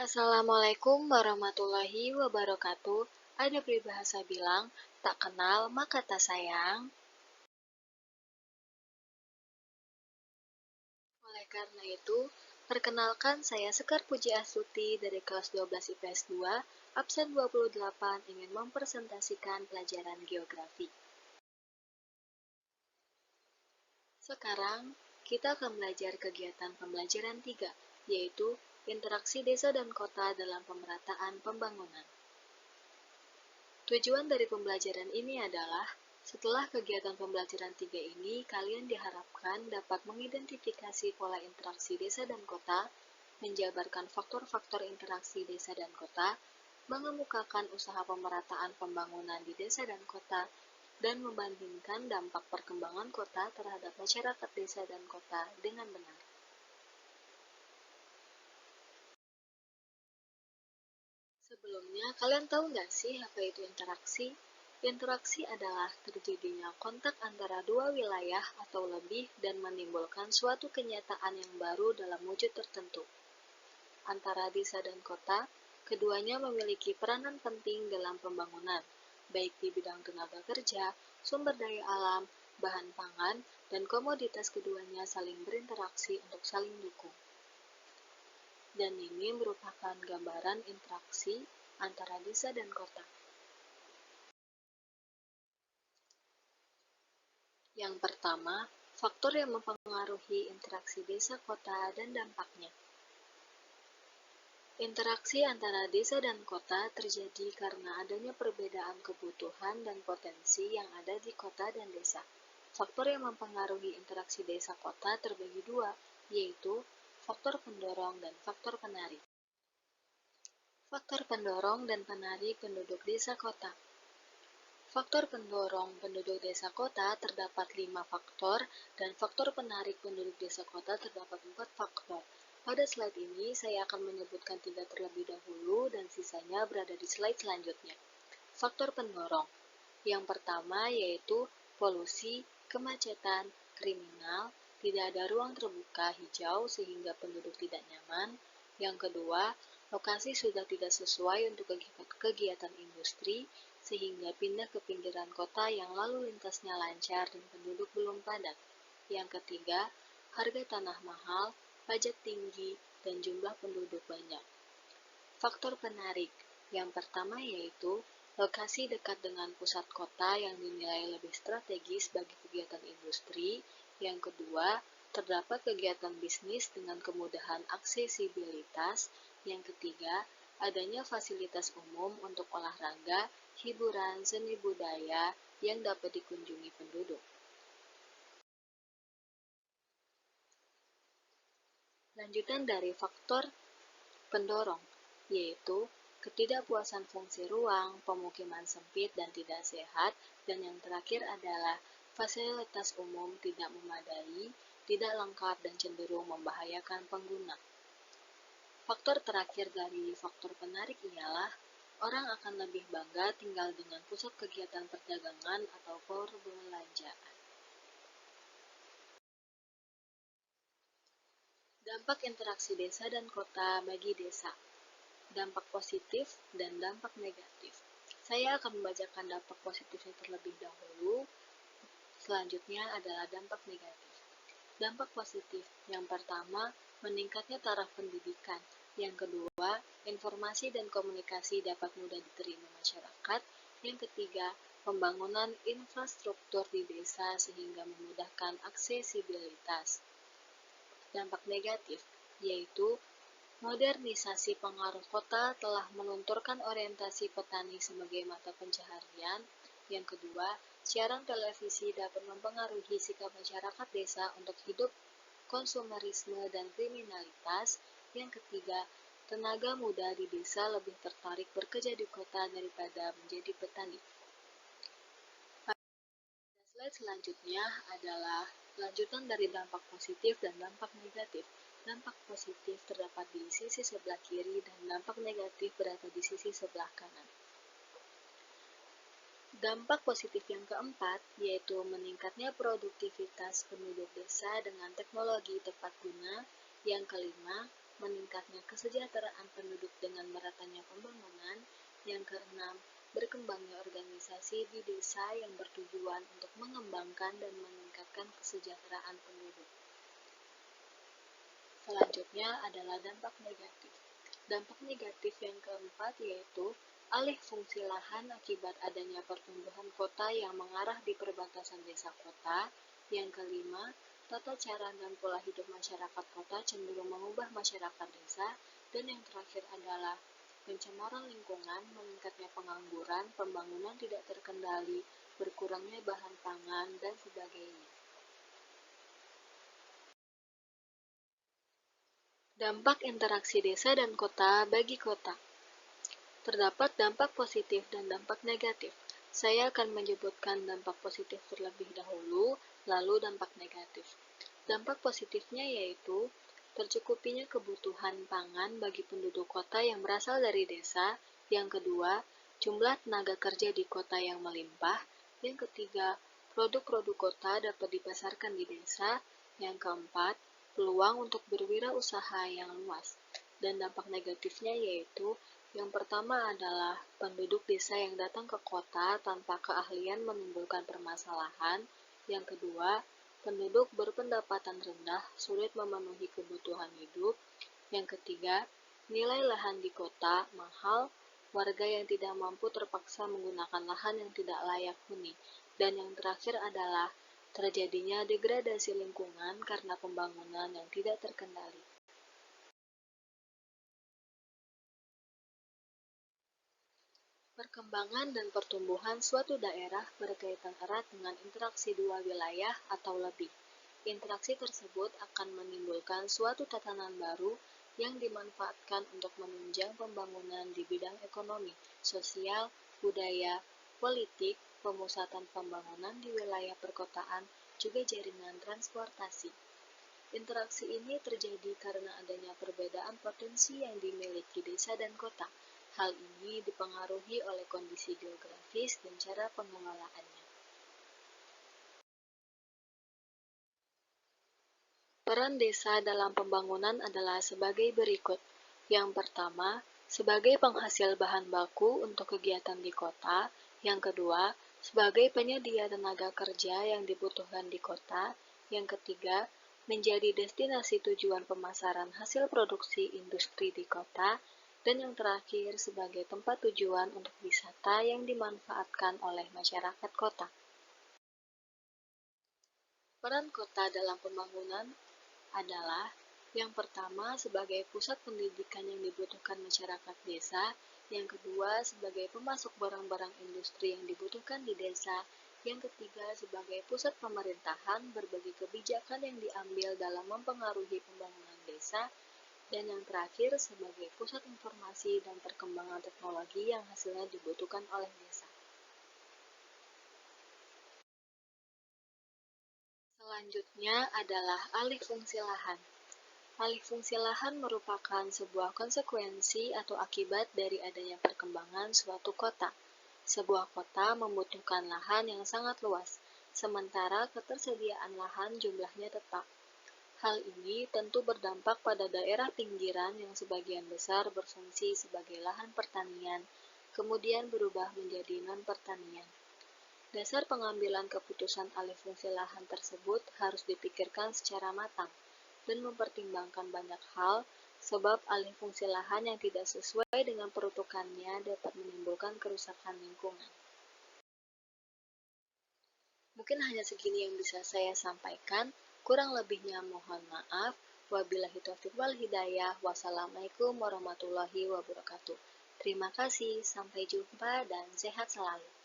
Assalamualaikum warahmatullahi wabarakatuh. Ada peribahasa bilang, tak kenal maka tak sayang. Oleh karena itu, perkenalkan saya Sekar Puji Astuti dari kelas 12 IPS 2, absen 28 ingin mempresentasikan pelajaran geografi. Sekarang, kita akan belajar kegiatan pembelajaran 3, yaitu interaksi desa dan kota dalam pemerataan pembangunan. Tujuan dari pembelajaran ini adalah, setelah kegiatan pembelajaran 3 ini, kalian diharapkan dapat mengidentifikasi pola interaksi desa dan kota, menjabarkan faktor-faktor interaksi desa dan kota, mengemukakan usaha pemerataan pembangunan di desa dan kota, dan membandingkan dampak perkembangan kota terhadap masyarakat desa dan kota dengan benar. Sebelumnya, kalian tahu nggak sih apa itu interaksi? Interaksi adalah terjadinya kontak antara dua wilayah atau lebih dan menimbulkan suatu kenyataan yang baru dalam wujud tertentu. Antara desa dan kota, keduanya memiliki peranan penting dalam pembangunan, baik di bidang tenaga kerja, sumber daya alam, bahan pangan, dan komoditas keduanya saling berinteraksi untuk saling dukung. Dan ini merupakan gambaran interaksi antara desa dan kota. Yang pertama, faktor yang mempengaruhi interaksi desa, kota, dan dampaknya. Interaksi antara desa dan kota terjadi karena adanya perbedaan kebutuhan dan potensi yang ada di kota dan desa. Faktor yang mempengaruhi interaksi desa-kota terbagi dua, yaitu faktor pendorong dan faktor penarik. Faktor pendorong dan penarik penduduk desa kota. Faktor pendorong penduduk desa kota terdapat 5 faktor, dan faktor penarik penduduk desa kota terdapat 4 faktor. Pada slide ini, saya akan menyebutkan 3 terlebih dahulu, dan sisanya berada di slide selanjutnya. Faktor pendorong. Yang pertama yaitu polusi, kemacetan, kriminal, tidak ada ruang terbuka hijau sehingga penduduk tidak nyaman. Yang kedua, lokasi sudah tidak sesuai untuk kegiatan industri, sehingga pindah ke pinggiran kota yang lalu lintasnya lancar dan penduduk belum padat. Yang ketiga, harga tanah mahal, pajak tinggi, dan jumlah penduduk banyak. Faktor penarik. Yang pertama yaitu lokasi dekat dengan pusat kota yang dinilai lebih strategis bagi kegiatan industri. Yang kedua, terdapat kegiatan bisnis dengan kemudahan aksesibilitas. Yang ketiga, adanya fasilitas umum untuk olahraga, hiburan, seni budaya yang dapat dikunjungi penduduk. Lanjutan dari faktor pendorong, yaitu ketidakpuasan fungsi ruang, pemukiman sempit dan tidak sehat, dan yang terakhir adalah fasilitas umum tidak memadai, tidak lengkap dan cenderung membahayakan pengguna. Faktor terakhir dari faktor penarik ialah orang akan lebih bangga tinggal dengan pusat kegiatan perdagangan atau perbelanjaan. Dampak interaksi desa dan kota bagi desa. Dampak positif dan dampak negatif. Saya akan membacakan dampak positifnya terlebih dahulu. Selanjutnya adalah dampak negatif. Dampak positif. Yang pertama, meningkatnya taraf pendidikan. Yang kedua, informasi dan komunikasi dapat mudah diterima masyarakat. Yang ketiga, pembangunan infrastruktur di desa sehingga memudahkan aksesibilitas. Dampak negatif, yaitu modernisasi pengaruh kota telah melunturkan orientasi petani sebagai mata pencaharian. Yang kedua, siaran televisi dapat mempengaruhi sikap masyarakat desa untuk hidup konsumerisme dan kriminalitas. Yang ketiga, tenaga muda di desa lebih tertarik bekerja di kota daripada menjadi petani. Slide selanjutnya adalah lanjutan dari dampak positif dan dampak negatif. Dampak positif terdapat di sisi sebelah kiri dan dampak negatif berada di sisi sebelah kanan. Dampak positif yang keempat yaitu meningkatnya produktivitas penduduk desa dengan teknologi tepat guna. Yang kelima, meningkatnya kesejahteraan penduduk dengan meratanya pembangunan. Yang keenam, berkembangnya organisasi di desa yang bertujuan untuk mengembangkan dan meningkatkan kesejahteraan penduduk. Selanjutnya adalah dampak negatif. Dampak negatif yang keempat yaitu alih fungsi lahan akibat adanya pertumbuhan kota yang mengarah di perbatasan desa kota. Yang kelima, tata cara dan pola hidup masyarakat kota cenderung mengubah masyarakat desa. Dan yang terakhir adalah pencemaran lingkungan, meningkatnya pengangguran, pembangunan tidak terkendali, berkurangnya bahan pangan, dan sebagainya. Dampak interaksi desa dan kota bagi kota. Terdapat dampak positif dan dampak negatif. Saya akan menyebutkan dampak positif terlebih dahulu, lalu dampak negatif. Dampak positifnya yaitu tercukupinya kebutuhan pangan bagi penduduk kota yang berasal dari desa. Yang kedua, jumlah tenaga kerja di kota yang melimpah. Yang ketiga, produk-produk kota dapat dipasarkan di desa. Yang keempat, peluang untuk berwirausaha yang luas. Dan dampak negatifnya yaitu yang pertama adalah penduduk desa yang datang ke kota tanpa keahlian menimbulkan permasalahan. Yang kedua, penduduk berpendapatan rendah sulit memenuhi kebutuhan hidup. Yang ketiga, nilai lahan di kota mahal, warga yang tidak mampu terpaksa menggunakan lahan yang tidak layak huni. Dan yang terakhir adalah terjadinya degradasi lingkungan karena pembangunan yang tidak terkendali. Perkembangan dan pertumbuhan suatu daerah berkaitan erat dengan interaksi dua wilayah atau lebih. Interaksi tersebut akan menimbulkan suatu tatanan baru yang dimanfaatkan untuk menunjang pembangunan di bidang ekonomi, sosial, budaya, politik, pemusatan pembangunan di wilayah perkotaan, juga jaringan transportasi. Interaksi ini terjadi karena adanya perbedaan potensi yang dimiliki desa dan kota. Hal ini dipengaruhi oleh kondisi geografis dan cara pengelolaannya. Peran desa dalam pembangunan adalah sebagai berikut. Yang pertama, sebagai penghasil bahan baku untuk kegiatan di kota. Yang kedua, sebagai penyedia tenaga kerja yang dibutuhkan di kota. Yang ketiga, menjadi destinasi tujuan pemasaran hasil produksi industri di kota. Dan yang terakhir, sebagai tempat tujuan untuk wisata yang dimanfaatkan oleh masyarakat kota. Peran kota dalam pembangunan adalah yang pertama sebagai pusat pendidikan yang dibutuhkan masyarakat desa, yang kedua sebagai pemasok barang-barang industri yang dibutuhkan di desa, yang ketiga sebagai pusat pemerintahan berbagai kebijakan yang diambil dalam mempengaruhi pembangunan desa, dan yang terakhir sebagai pusat informasi dan perkembangan teknologi yang hasilnya dibutuhkan oleh desa. Selanjutnya adalah alih fungsi lahan. Alih fungsi lahan merupakan sebuah konsekuensi atau akibat dari adanya perkembangan suatu kota. Sebuah kota membutuhkan lahan yang sangat luas, sementara ketersediaan lahan jumlahnya tetap. Hal ini tentu berdampak pada daerah pinggiran yang sebagian besar berfungsi sebagai lahan pertanian, kemudian berubah menjadi non-pertanian. Dasar pengambilan keputusan alih fungsi lahan tersebut harus dipikirkan secara matang dan mempertimbangkan banyak hal, sebab alih fungsi lahan yang tidak sesuai dengan peruntukannya dapat menimbulkan kerusakan lingkungan. Mungkin hanya segini yang bisa saya sampaikan, kurang lebihnya mohon maaf. Wabillahi taufiq wal hidayah. Wassalamualaikum warahmatullahi wabarakatuh. Terima kasih, sampai jumpa dan sehat selalu.